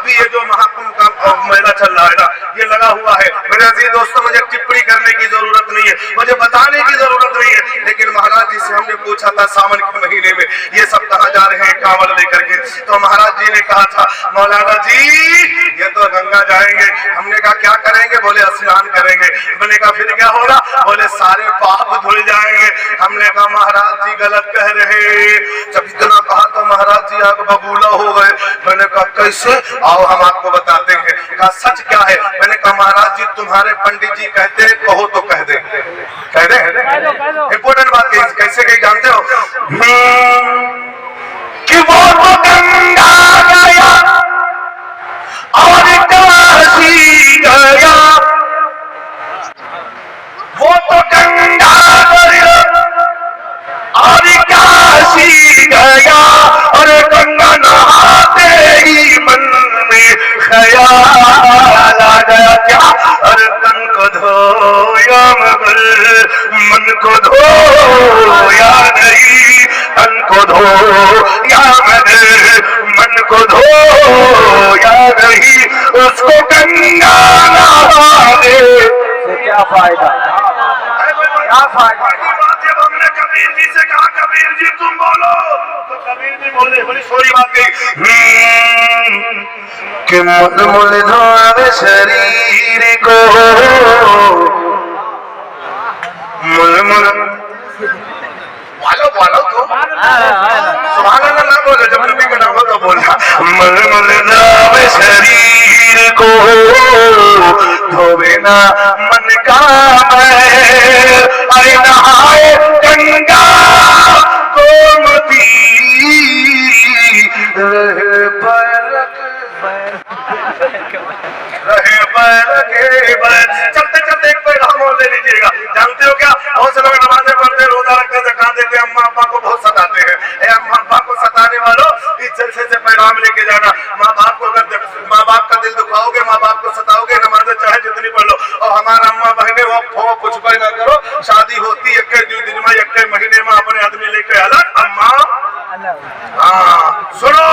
भी ये जो महाकुंभ का मेला चल रहा है ना, ये लगा हुआ है। मेरे अजीज दोस्तों, मुझे टिप्पणी करने की जरूरत नहीं है, मुझे बताने की जरूरत नहीं है, लेकिन महाराज जी से हमने पूछा था सावन के महीने में ये सब कहाँ जा रहे हैं कांवड़ लेकर के, तो महाराज जी ने कहा था मौलाना जी ये तो गंगा जाएंगे। हमने कहा क्या करेंगे? बोले स्नान करेंगे। मैंने कहा फिर क्या होगा? बोले सारे पाप धुल जाएंगे। हमने कहा महाराज जी गलत कह रहे। जब इतना कहा तो महाराज जी आग बबूला हो गए। मैंने कहा कैसे? आओ हम आपको बताते हैं। कहा सच क्या है? मैंने कहा महाराज जी तुम्हारे पंडित जी कहते हैं, कहो तो कह दे। कह दे? इम्पोर्टेंट बात है, कैसे कहीं जानते हो कि वो तो गंगा गया और काशी गया, वो तो गंगा गया और काशी गया, और गंगा नहाते ही मन में ख्याल आ गया क्या? और तन को धोया मगर मन को धोया नहीं, तन को धोया मगर मन को धोया नहीं, उसको गंगा नहाने से क्या फायदा? क्या फायदा? जब हमने कबीर जी से कहा कबीर जी तुम बोलो, तो कबीर जी बोले बड़ी सोरी बात कही कि मुल धोवे शरीर को, मुल वालो तो सुभान अल्लाह ना बोले, जब नबी का नाम हो तो बोलना मुल धोवे शरीर को, धोवे ना मन का मैल, अरे नहाए गंगा गोमती, रहे बैल के बैल। चलते चलते एक पैगाम और ले लीजिएगा। जानते हो क्या, बहुत से लोग नमाजें पढ़ते, रोजा रखते, ज़कात देते, अम्मा अब्बा को बहुत सताते हैं। अम्मा अब्बा को सताने वालों इस जलसे से पैगाम लेके जाना। माँ बाप को अगर माँ बाप का दिल दुखाओगे, माँ बाप को सताओगे, नमाजें चाहे जितनी पढ़ लो, और हमारा अम्मा बहने वो कुछ भी ना करो, शादी होती है एक दिन में एक महीने में अपने आदमी लेके अलग अम्मा। हाँ सुनो,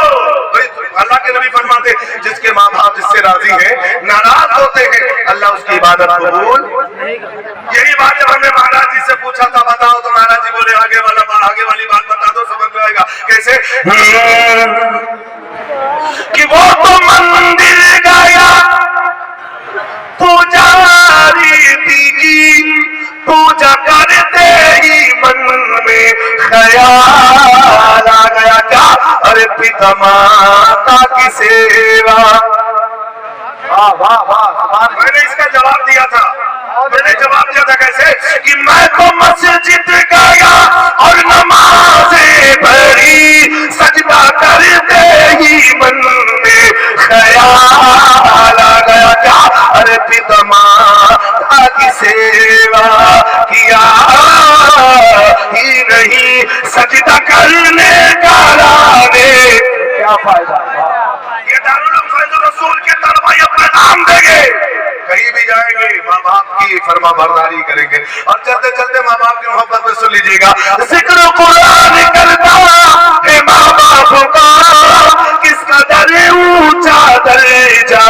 अल्लाह के नबी फरमाते जिसके माँ बाप जिससे राजी है नाराज होते हैं, अल्लाह उसकी इबादत कबूल। यही बात जब हमने महाराज जी से पूछा था बताओ, तो महाराज जी बोले आगे वाली बात बता दो, समझ में आएगा। कैसे? कि वो तो मंदिर गया पुजारी की, पूजा करते ही मन में ख्याल आ गया क्या? अरे पिता माता की सेवा। मैंने इसका जवाब दिया था, कैसे? कि मैं तो मस्जिद गया और नमाज़ें पढ़ी, सजदा करते ही मन में ख्याल आ गया क्या? अरे पिता माता की सेवा किया ही नहीं, सजदा करने का राने क्या फायदा? ये दारुल फैज़ुर रसूल के तरफ अपना नाम देंगे, कहीं भी जाएंगे माँ बाप की फरमा बरदारी करेंगे। और चलते चलते माँ बाप की मोहब्बत में सुन लीजिएगा, जिक्र कुरान करता है माँ बाप का, किसका दर ऊंचा दर्जा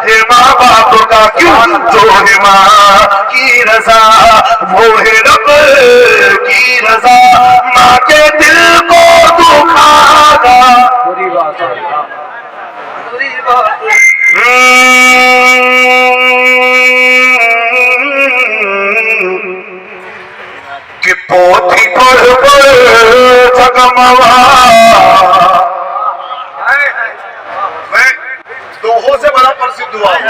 है माँ बाप का, क्यों? जो है माँ की रजा वो है रब की रजा, माँ के दिल को दुखागा। बुरी बात है, बुरी बात है। कि पोथी पढ़ जगमवा, मैं दोहों से बड़ा प्रसिद्ध हुआ हूँ,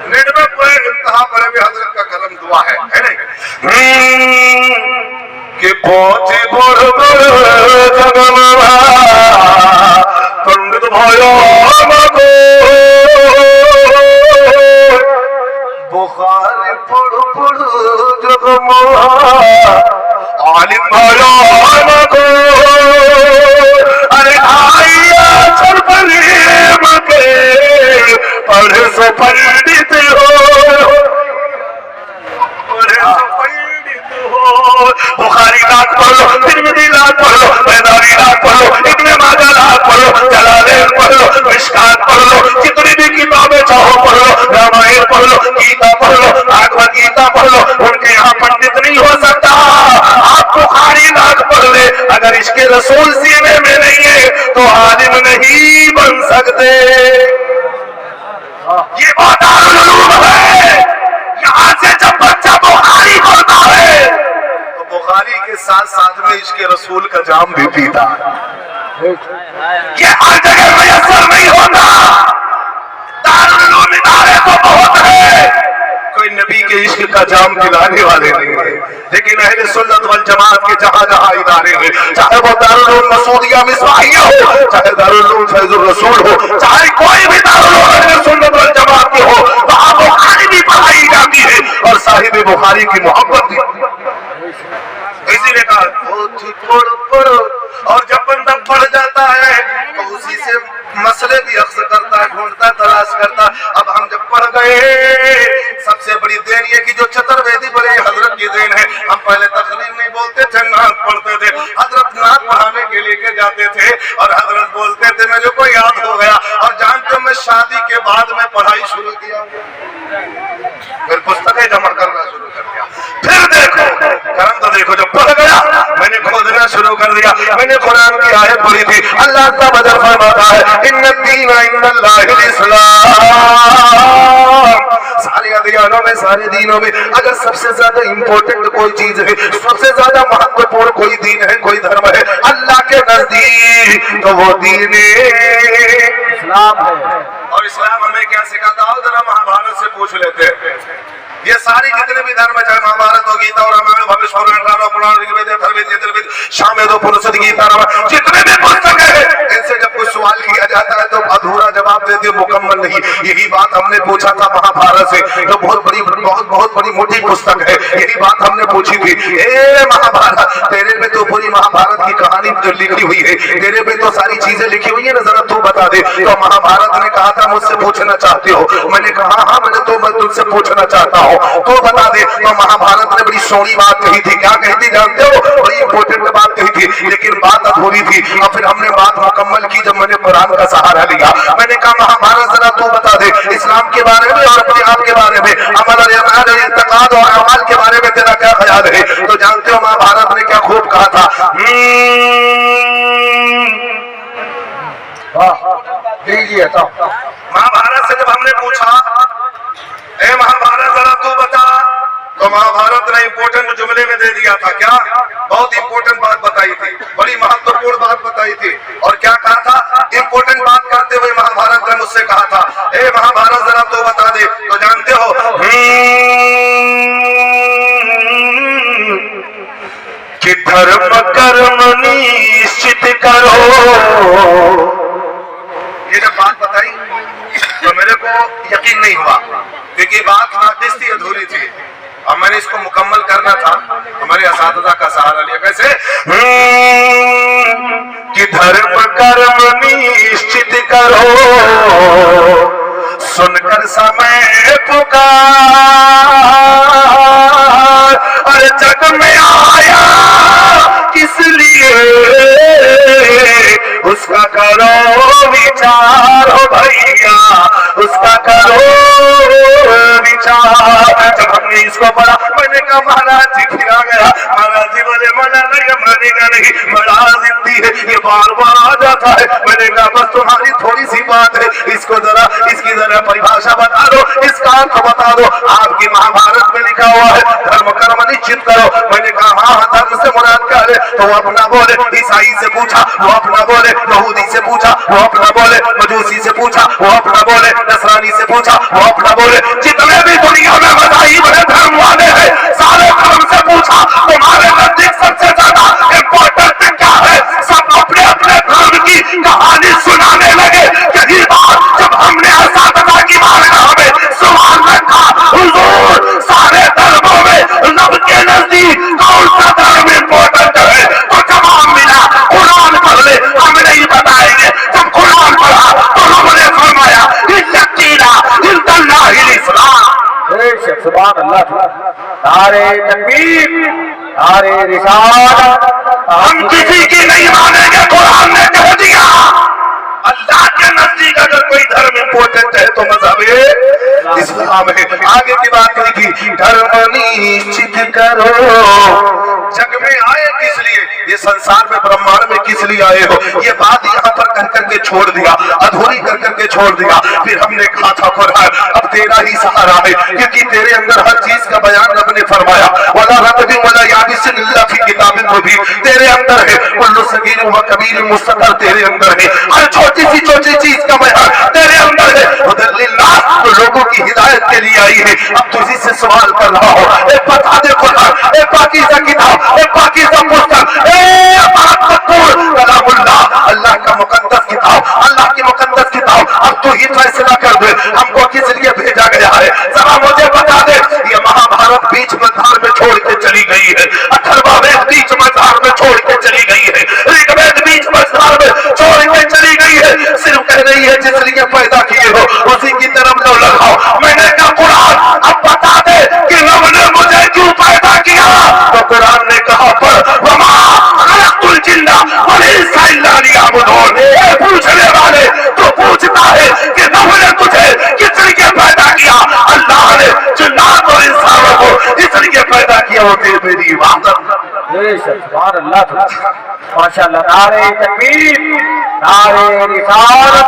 99 पूरे इंतहा पर भी हजरत का कलम दुआ है नहीं? कि पोथी पढ़ जगमवा पंडित भयो मको, बुखारी पढ़ जगमवा आलिम भयो मको, अरे आइया चल प्रेम के पढ़ सो पंडित हो, पढ़ सो पंडित हो। बुखारी लाख पढ़ लो, तिरमिज़ी लाख पढ़ लो, बैदारी लाख पढ़ लो, इब्न माजा लाख पढ़ लो, जलालैन पढ़ लो, मिशकात पढ़ लो, जितनी भी یہ وہ دارul ulum ہے، یہاں سے جب بچہ بخاری پڑھتا ہے تو بخاری کے ساتھ ساتھ میں عشق رسول کا جام بھی پیتا ہے۔ یہ ہر جگہ میسر نہیں ہوتا، دارul ulum ادارے تو بہت ہے، کوئی نبی کے عشق کا جام پلانے والے نہیں ہیں، لیکن اہل سنت والجماعت کے جہاں جہاں ادارے ہیں، چاہے وہ دارالعلوم مسعودیہ مصباحیہ ہو، چاہے دارالعلوم فیض الرسول ہو، چاہے کوئی بھی دارالعلوم اہل سنت والجماعت کی ہو، وہاں بخاری بھی پڑھائی جاتی ہے اور صاحب بخاری کی محبت بھی۔ اسی نے کہا پڑھو، اور جب بندہ پڑھ جاتا ہے تو اسی سے مسئلے بھی اخذ کرتا ہے، ڈھونڈتا تلاش کرتا۔ اب ہم جب پڑھ گئے، سب سے بڑی دین یہ کہ جو چترویدی بڑے حضرت کی دین ہے، ہم پہلے تقریر نہیں بولتے تھے، نعت پڑھتے تھے، حضرت نعت پڑھانے کے لے کے جاتے تھے اور حضرت بولتے تھے مجھے کو یاد ہو گیا، اور جانتے میں شادی کے بعد میں پڑھائی شروع کیا، پھر پستکیں جمع کرنا شروع کر دیا، پھر دیکھو کرم تو دیکھو، جب پڑھ گیا میں نے کھودنا شروع کر دیا، میں نے قرآن کی آیت پڑھی تھی، اللہ کا بدر فرماتا ہے ان الدین عند اللہ الاسلام، سارے ادیانوں میں سارے دینوں میں اگر سب سے زیادہ امپورٹنٹ کوئی چیز ہے، سب سے زیادہ مہتوپورن کوئی دین ہے، کوئی دھرم ہے اللہ کے نزدیک تو وہ دین اسلام ہے۔ اور اسلام ہمیں کیا سکھاتا ہے؟ ذرا مہابھارت سے پوچھ لیتے ہیں، یہ ساری جتنے بھی دھرم چاہے مہابھارت ہو، گیتا اور رامائن، بھاوشور، راما، پران، رگ وید، اتھروید، یجروید، ساموید، اپنشد، گیتا، رامائن، جتنے بھی پستک ہیں ان سے جب کوئی سوال کیا جاتا ہے تو ادھورا جواب دیتے مکمل نہیں۔ یہی بات ہم نے پوچھا تھا مہابھارت سے، جو بہت بڑی موٹی پستک ہے، یہی بات ہم نے پوچھی تھی، اے مہابھارت تیرے میں تو پوری مہابھارت کی کہانی جو لکھی ہوئی ہے، تیرے میں تو ساری چیزیں لکھی ہوئی ہیں نا، ذرا تو بتا دے۔ تو مہابھارت نے کہا تھا مجھ سے پوچھنا چاہتے ہو؟ میں نے کہا ہاں میں تجھ سے پوچھنا چاہتا ہوں، تو بتا دے۔ تو مہابھارت نے بڑی سونی بات کہی تھی، کیا کہی تھی جانتے ہو؟ بڑی امپورٹنٹ بات کہی تھی، لیکن بات ادھوری تھی، اور پھر ہم نے بات مکمل کی جب میں نے قرآن کا سہارا لیا۔ میں نے کہا مہابھارت ذرا تو بتا دے اسلام کے بارے میں اور اپنے آپ کے بارے میں، عمل اور اعمال، اعتقاد اور اعمال کے بارے میں تیرا کیا خیال ہے؟ تو جانتے ہو مہابھارت نے کیا خوب کہا تھا؟ مہابھارت سے جب ہم نے پوچھا اے مہابھارت ذرا تو بتا، تو مہابھارت نے امپورٹنٹ جملے میں دے دیا تھا، کیا بہت امپورٹنٹ بات بتائی تھی، بڑی مہتوپورن بات بتائی تھی، اور کیا کہا تھا؟ امپورٹنٹ بات کرتے ہوئے مہابھارت نے مجھ سے کہا تھا اے مہابھارت ذرا تو بتا دے، تو جانتے ہو کہ دھرم کرم نشچت کرو، یہ جب بات بتائی تو میرے کو یقین نہیں ہوا، کیونکہ بات ناقص تھی، ادھوری تھی، اور میں نے اس کو مکمل کرنا تھا، ہمارے اساتذہ کا سہارا لیا۔ کیسے؟ کہ دھرم کرم نشچت کرو، سن کر سمے پکار، اور جگ میں آیا کس لیے اس کا کرو وچار، ہو بھیا اس کا کرو وچار۔ جب ہم نے اس کو پڑھا میں نے کہا مہاراج جی پھر آ گیا، مہاراج جی بولے منع نہیں، مانے گا نہیں، بڑا ضدی ہے، یہ بار بار آ جاتا ہے۔ میں نے کہا بس تمہاری تھوڑی سی بات ہے، اس کو ذرا اس کی ذرا پریبھاشا بتا دو، اس کا ارتھ بتا دو۔ آپ کی مہابھارت میں لکھا ہوا ہے دھرم کرم نشچت کرو۔ میں نے کہا ہاں دھرم سے مراد کیا ہے؟ تو وہ اپنا بولے، عیسائی سے پوچھا وہ اپنا بولے، یہودی سے پوچھا وہ اپنا بولے، مجوسی سے پوچھا وہ اپنا بولے، نصرانی سے پوچھا وہ اپنا بولے، جتنے بھی دنیا میں مذاہب ہے دھرم والے ہیں سارے دھرم سے پوچھا تمہارے نزدیک سب سے زیادہ امپورٹنٹ کیا ہے؟ سب اپنے اپنے دھرم کی کہانی سنانے لگے۔ یہی بات جب ہم نے اساتذہ کی بارگاہ میں سوال رکھا حضور سارے دھرموں میں رب کے نزدیک کون سا دھرم امپورٹنٹ ہے؟ تو جواب ملا قرآن پڑھ لے، ہم نہیں بتائیں گے۔ جب قرآن پڑھا تو رب نے فرمایا سبحان اللہ، نعرہ تکبیر، نعرہ رسالت۔ ہم کسی کی نہیں مانیں گے، قرآن نے کہہ دیا۔ اللہ کے نزدیک اگر کوئی دھرم امپورٹنٹ ہے تو مذہب اسلام ہے۔ آگے کی بات کہی تھی دھرم نشچت کرو، جگ میں آئے کس لیے؟ लिए ये संसार में ब्रह्मांड में किस लिए आए हो, ये बात यहाँ पर कह करके छोड़ दिया, अधूरी कर करके छोड़ दिया। फिर हमने कहा था कुरान अब तेरा ही सहारा है, क्योंकि तेरे अंदर हर चीज का बयान रब ने फरमाया, वला रतबी वला याबिसिन इल्ला फी किताबिन मुबीन, तेरे अंदर है। कुल्लु सगीर व कबीर मुस्तकर तेरे अंदर है, हर छोटी सी चीज का बयान तेरे अंदर है। हुदल लिल्लाह, तो लोगों की हिदायत के लिए आई है। अब तुझी से सवाल कर रहा हो, ए बता दे कुरान, ए पाकीज़ा किताब, ए पाकीज़ा पुस्तक, ए कलामुल्लाह, अल्लाह का मुकद्दस किताब, अल्लाह की मुकद्दस किताब, अब तू ही फैसला कर दे हमको किस लिए भेजा गया है। जरा मुझे बता दे, ये महाभारत बीच मझधार में छोड़ के चली गई है, अथर्ववेद बीच मझधार में छोड़ के चली गई है, ऋग्वेद बीच मझधार में छोड़ के चली गई है। सिर्फ कह रही है जिस लिए पैदा किए हो उसी की तरफ लो लगाओ। मैंने कहा कुरान अब बता दे कि रब ने मुझे क्यों पैदा किया, तो कुरान ने कहा पर वमा खलक़तुल जिन्ना वल इंसा इल्ला लियअबुदून। ये पूछने वाले तो पूछता है कि रब ने तुझे किस लिए पैदा किया। अल्लाह ने जिन्नात और इंसानों को इसलिए पैदा किया होते मेरी इबादत। सुभान अल्लाह, माशाअल्लाह। नारे तकबीर, नारे रिसालत,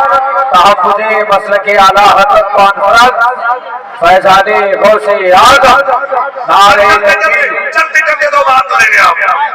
तहफ़्फ़ुज़े मसलके आला हज़रत कॉन्फ्रेंस, फैज़ाने गौसे आज़म, नारे तकबीर। चलते चलते दो बात करेंगे आप।